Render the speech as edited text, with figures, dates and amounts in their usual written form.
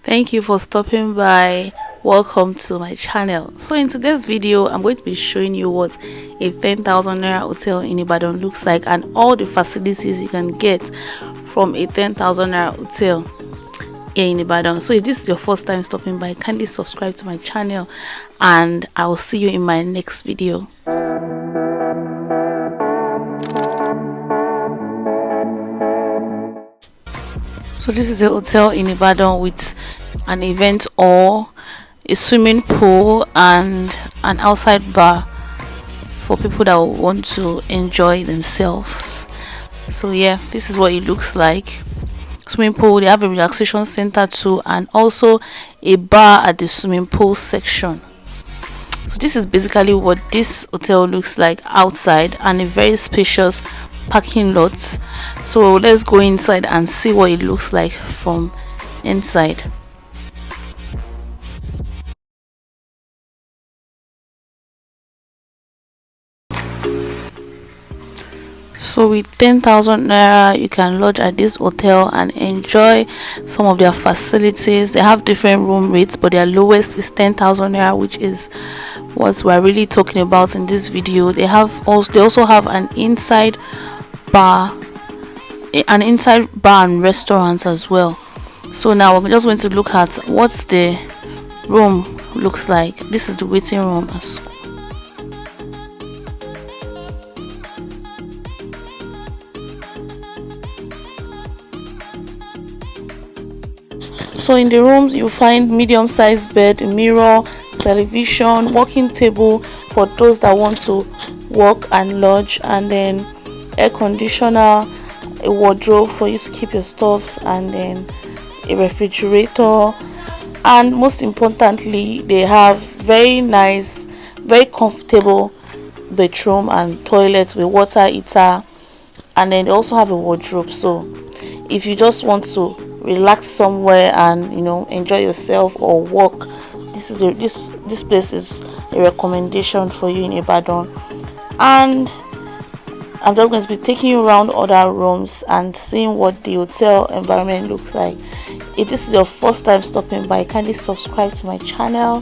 Thank you for stopping by. Welcome to my channel. So in today's video I'm going to be showing you what a 10,000 naira hotel in Ibadan looks like and all the facilities you can get from a 10,000 naira hotel here in Ibadan. So if this is your first time stopping by, kindly subscribe to my channel and I will see you in my next video. So this is a hotel in Ibadan with an event hall, a swimming pool and an outside bar for people that want to enjoy themselves. So yeah, this is what it looks like. Swimming pool, they have a relaxation center too, and also a bar at the swimming pool section. So this is basically what this hotel looks like outside, and a very spacious parking lot. So let's go inside and see what it looks like from inside. So with 10,000 naira you can lodge at this hotel and enjoy some of their facilities. They have different room rates, but their lowest is 10,000 naira, which is what we're really talking about in this video. They also have an inside bar and restaurant as well. So now we're just going to look at what the room looks like. This is the waiting room. So in the rooms you find medium-sized bed, a mirror, television, working table for those that want to work and lodge, and then air conditioner, a wardrobe for you to keep your stuffs, and then a refrigerator. And most importantly, they have very nice, very comfortable bedroom and toilets with water heater, and then they also have a wardrobe. So if you just want to relax somewhere and enjoy yourself or work, this place is a recommendation for you in Ibadan. And I'm just going to be taking you around other rooms and seeing what the hotel environment looks like. If this is your first time stopping by, kindly subscribe to my channel